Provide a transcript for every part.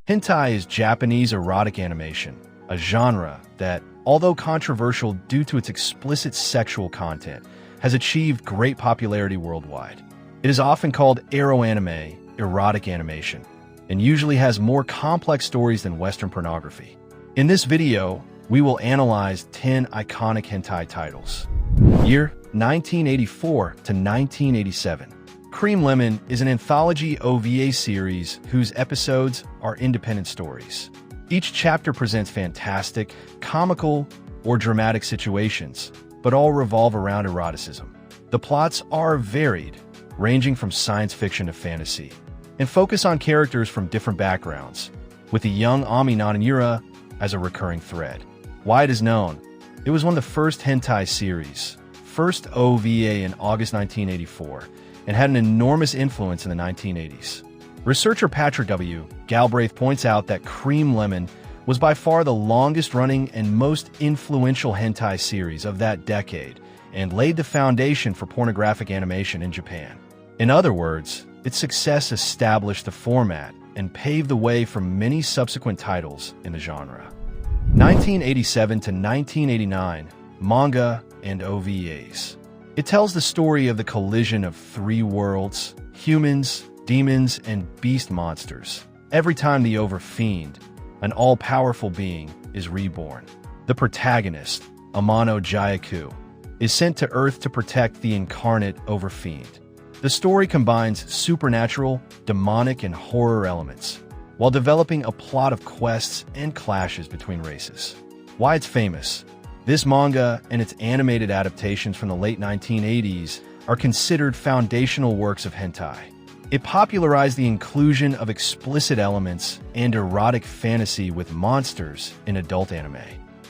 Hentai is Japanese erotic animation, a genre that, although controversial due to its explicit sexual content, has achieved great popularity worldwide. It is often called ero anime, erotic animation, and usually has more complex stories than Western pornography. In this video, we will analyze 10 iconic hentai titles. Year 1984 to 1987. Cream Lemon is an anthology OVA series whose episodes are independent stories. Each chapter presents fantastic, comical, or dramatic situations, but all revolve around eroticism. The plots are varied, ranging from science fiction to fantasy, and focus on characters from different backgrounds, with the young Ami Nananura as a recurring thread. Why it is known, it was one of the first hentai series, first OVA in August 1984, and had an enormous influence in the 1980s. Researcher Patrick W. Galbraith points out that Cream Lemon was by far the longest-running and most influential hentai series of that decade, and laid the foundation for pornographic animation in Japan. In other words, its success established the format and paved the way for many subsequent titles in the genre. 1987 to 1989, manga and OVAs. It tells the story of the collision of three worlds, humans, demons, and beast monsters. Every time the Overfiend, an all-powerful being, is reborn. The protagonist, Amano Jayaku, is sent to Earth to protect the incarnate Overfiend. The story combines supernatural, demonic, and horror elements, while developing a plot of quests and clashes between races. Why it's famous? This manga and its animated adaptations from the late 1980s are considered foundational works of hentai. It popularized the inclusion of explicit elements and erotic fantasy with monsters in adult anime.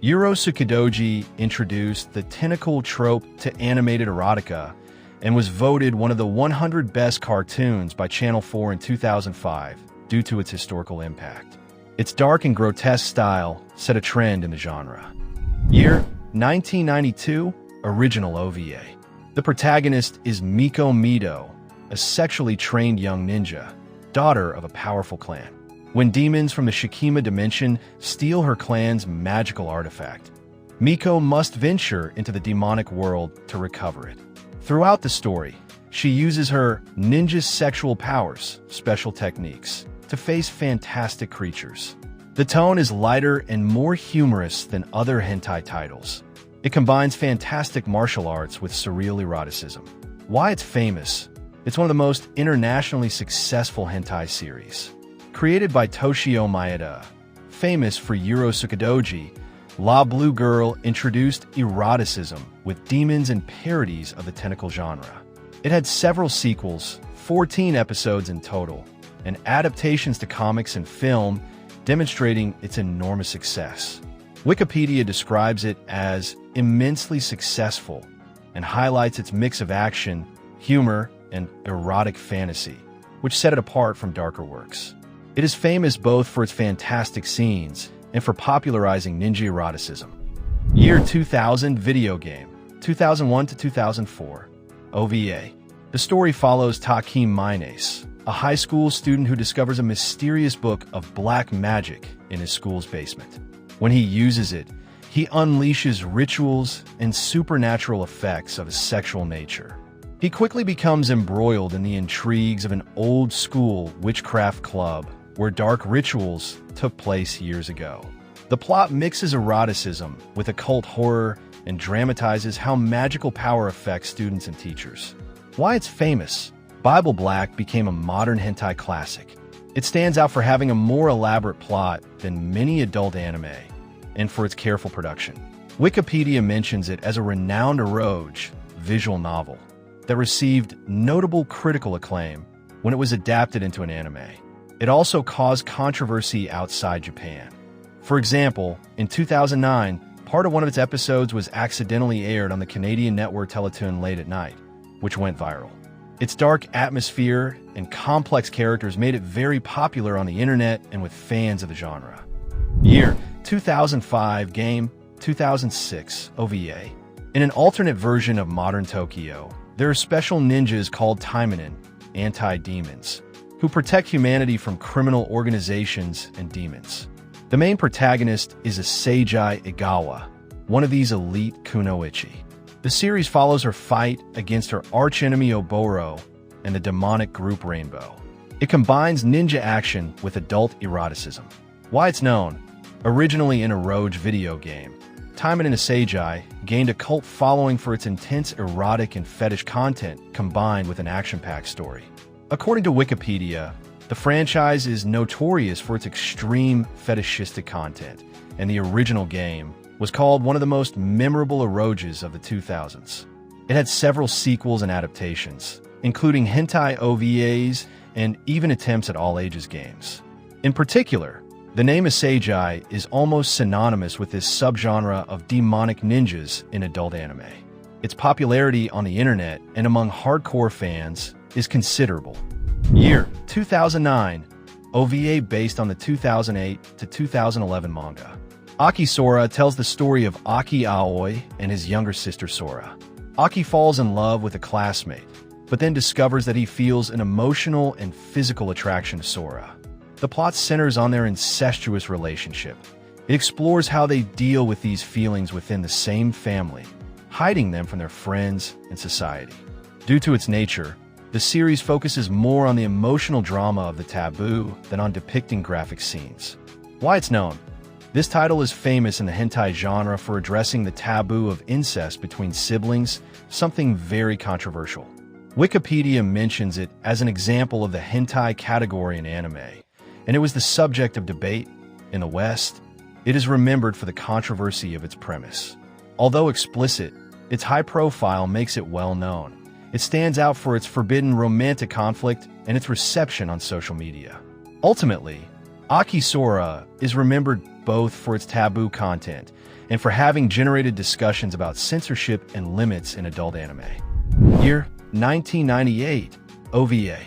Yuro Tsukidoji introduced the tentacle trope to animated erotica and was voted one of the 100 best cartoons by Channel 4 in 2005 due to its historical impact. Its dark and grotesque style set a trend in the genre. Year 1992, original OVA. The protagonist is Miko Mido, a sexually trained young ninja, daughter of a powerful clan. When demons from the Shikima dimension steal her clan's magical artifact, Miko must venture into the demonic world to recover it. Throughout the story, she uses her ninja's sexual powers, special techniques, to face fantastic creatures. The tone is lighter and more humorous than other hentai titles. It combines fantastic martial arts with surreal eroticism. Why it's famous? It's one of the most internationally successful hentai series. Created by Toshio Maeda, famous for Yuro Tsukidoji, La Blue Girl introduced eroticism with demons and parodies of the tentacle genre. It had several sequels, 14 episodes in total, and adaptations to comics and film, demonstrating its enormous success. Wikipedia describes it as immensely successful and highlights its mix of action, humor, and erotic fantasy, which set it apart from darker works. It is famous both for its fantastic scenes and for popularizing ninja eroticism. Year 2000 video game, 2001 to 2004, OVA. The story follows Taki Minace, a high school student who discovers a mysterious book of black magic in his school's basement. When he uses it, he unleashes rituals and supernatural effects of a sexual nature. He quickly becomes embroiled in the intrigues of an old-school witchcraft club where dark rituals took place years ago. The plot mixes eroticism with occult horror and dramatizes how magical power affects students and teachers. Why it's famous? Bible Black became a modern hentai classic. It stands out for having a more elaborate plot than many adult anime, and for its careful production. Wikipedia mentions it as a renowned eroge visual novel that received notable critical acclaim when it was adapted into an anime. It also caused controversy outside Japan. For example, in 2009, part of one of its episodes was accidentally aired on the Canadian network Teletoon Late at Night, which went viral. Its dark atmosphere and complex characters made it very popular on the internet and with fans of the genre. Year 2005 game, 2006 OVA. In an alternate version of modern Tokyo, there are special ninjas called Taimanin, anti-demons. who protect humanity from criminal organizations and demons. The main protagonist is a Seijai Igawa, one of these elite kunoichi. The series follows her fight against her archenemy Oboro and the demonic group Rainbow. It combines ninja action with adult eroticism. Why it's known, originally an eroge video game, Taimen in a Seijai gained a cult following for its intense erotic and fetish content combined with an action-packed story. According to Wikipedia, the franchise is notorious for its extreme fetishistic content, and the original game was called one of the most memorable eroges of the 2000s. It had several sequels and adaptations, including hentai OVAs and even attempts at all-ages games. In particular, the name Isegai is almost synonymous with this subgenre of demonic ninjas in adult anime. Its popularity on the internet and among hardcore fans is considerable. Year 2009, OVA based on the 2008 to 2011 manga. Aki Sora tells the story of Aki Aoi and his younger sister Sora. Aki falls in love with a classmate, but then discovers that he feels an emotional and physical attraction to Sora. The plot centers on their incestuous relationship. It explores how they deal with these feelings within the same family, hiding them from their friends and society. Due to its nature, the series focuses more on the emotional drama of the taboo than on depicting graphic scenes. Why it's known, this title is famous in the hentai genre for addressing the taboo of incest between siblings, something very controversial. Wikipedia mentions it as an example of the hentai category in anime, and it was the subject of debate. In the West, it is remembered for the controversy of its premise. Although explicit, its high profile makes it well known. It stands out for its forbidden romantic conflict and its reception on social media. Ultimately, Aki Sora is remembered both for its taboo content and for having generated discussions about censorship and limits in adult anime. Year 1998, OVA.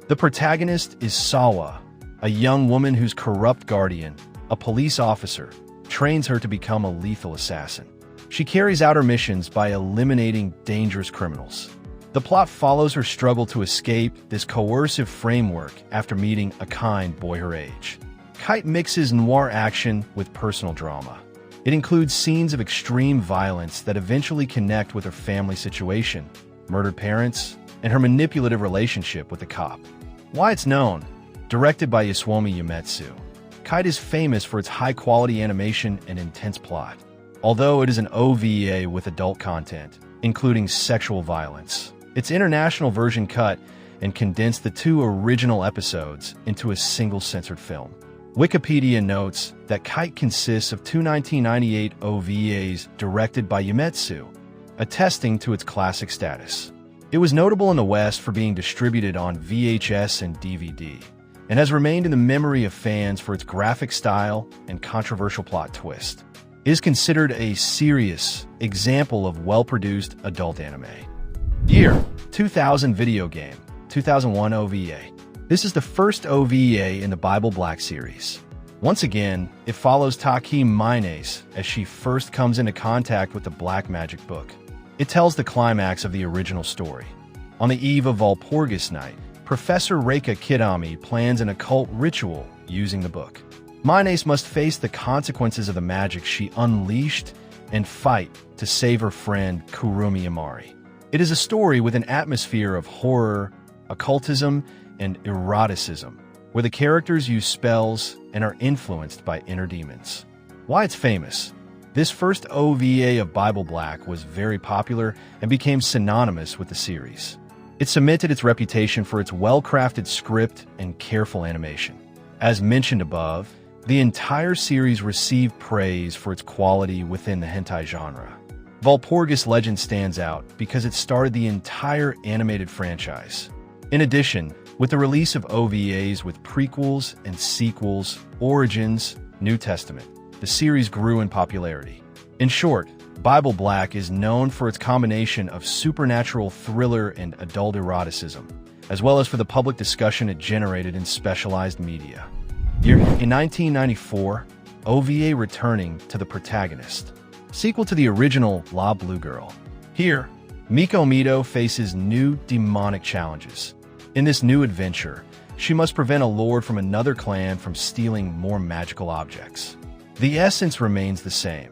The protagonist is Sawa, a young woman whose corrupt guardian, a police officer, trains her to become a lethal assassin. She carries out her missions by eliminating dangerous criminals. The plot follows her struggle to escape this coercive framework after meeting a kind boy her age. Kite mixes noir action with personal drama. It includes scenes of extreme violence that eventually connect with her family situation, murdered parents, and her manipulative relationship with the cop. Why it's known, directed by Yasuomi Yumetsu, Kite is famous for its high-quality animation and intense plot. Although it is an OVA with adult content, including sexual violence, its international version cut and condensed the 2 original episodes into a single censored film. Wikipedia notes that Kite consists of 2 1998 OVAs directed by Yumetsu, attesting to its classic status. It was notable in the West for being distributed on VHS and DVD, and has remained in the memory of fans for its graphic style and controversial plot twist. It is considered a serious example of well-produced adult anime. Year 2000 video game, 2001 OVA. This is the first OVA in the Bible Black series. Once again, it follows Taki Minace as she first comes into contact with the Black Magic book. It tells the climax of the original story. On the eve of Walpurgis Night, Professor Reika Kidami plans an occult ritual using the book. Minace must face the consequences of the magic she unleashed and fight to save her friend Kurumi Amari. It is a story with an atmosphere of horror, occultism, and eroticism, where the characters use spells and are influenced by inner demons. Why it's famous? This first OVA of Bible Black was very popular and became synonymous with the series. It cemented its reputation for its well-crafted script and careful animation. As mentioned above, the entire series received praise for its quality within the hentai genre. Walpurgis Legend stands out because it started the entire animated franchise. In addition, with the release of OVAs with prequels and sequels, Origins, New Testament, the series grew in popularity. In short, Bible Black is known for its combination of supernatural thriller and adult eroticism, as well as for the public discussion it generated in specialized media. In 1994, OVA returning to the protagonist, sequel to the original La Blue Girl. Here, Miko Mito faces new demonic challenges. In this new adventure, she must prevent a lord from another clan from stealing more magical objects. The essence remains the same: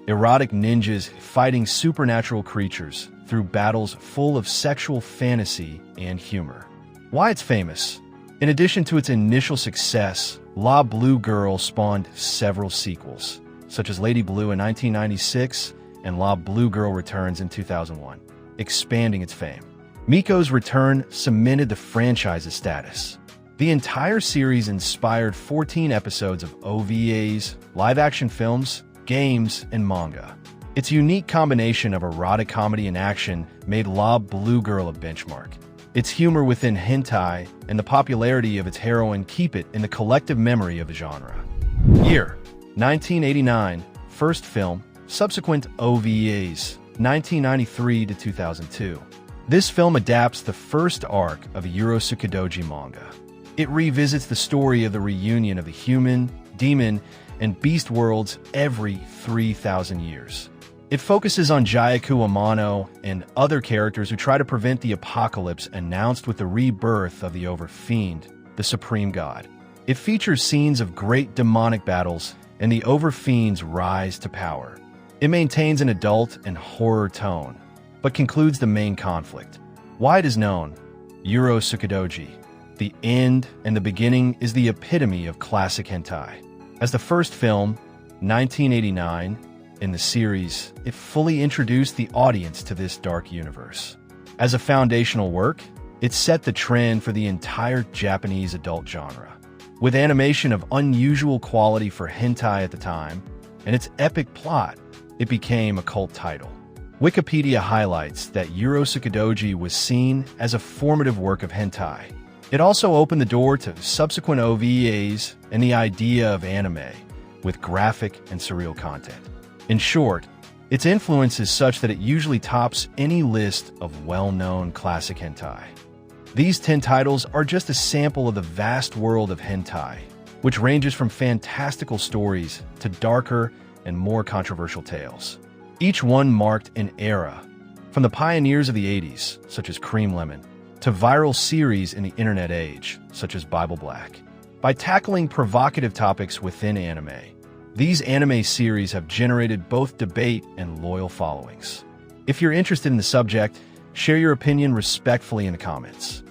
erotic ninjas fighting supernatural creatures through battles full of sexual fantasy and humor. Why it's famous? In addition to its initial success, La Blue Girl spawned several sequels, such as Lady Blue in 1996 and La Blue Girl Returns in 2001, expanding its fame. Miko's return cemented the franchise's status. The entire series inspired 14 episodes of OVAs, live-action films, games, and manga. Its unique combination of erotic comedy and action made La Blue Girl a benchmark. Its humor within hentai and the popularity of its heroine keep it in the collective memory of the genre. Year: 1989, first film, subsequent OVAs, 1993 to 2002. This film adapts the first arc of Yurotsukidoji manga. It revisits the story of the reunion of the human, demon, and beast worlds every 3,000 years. It focuses on Jayaku Amano and other characters who try to prevent the apocalypse announced with the rebirth of the Overfiend, the supreme god. It features scenes of great demonic battles and the Overfiend's rise to power. It maintains an adult and horror tone, but concludes the main conflict. Why it is known: Yurotsukidoji. The end and the beginning is the epitome of classic hentai. As the first film, 1989, in the series, it fully introduced the audience to this dark universe. As a foundational work, it set the trend for the entire Japanese adult genre. With animation of unusual quality for hentai at the time, and its epic plot, it became a cult title. Wikipedia highlights that Yurotsukidoji was seen as a formative work of hentai. It also opened the door to subsequent OVAs and the idea of anime, with graphic and surreal content. In short, its influence is such that it usually tops any list of well-known classic hentai. These 10 titles are just a sample of the vast world of hentai, which ranges from fantastical stories to darker and more controversial tales. Each one marked an era, from the pioneers of the 80s, such as Cream Lemon, to viral series in the internet age, such as Bible Black. By tackling provocative topics within anime, these anime series have generated both debate and loyal followings. If you're interested in the subject, share your opinion respectfully in the comments.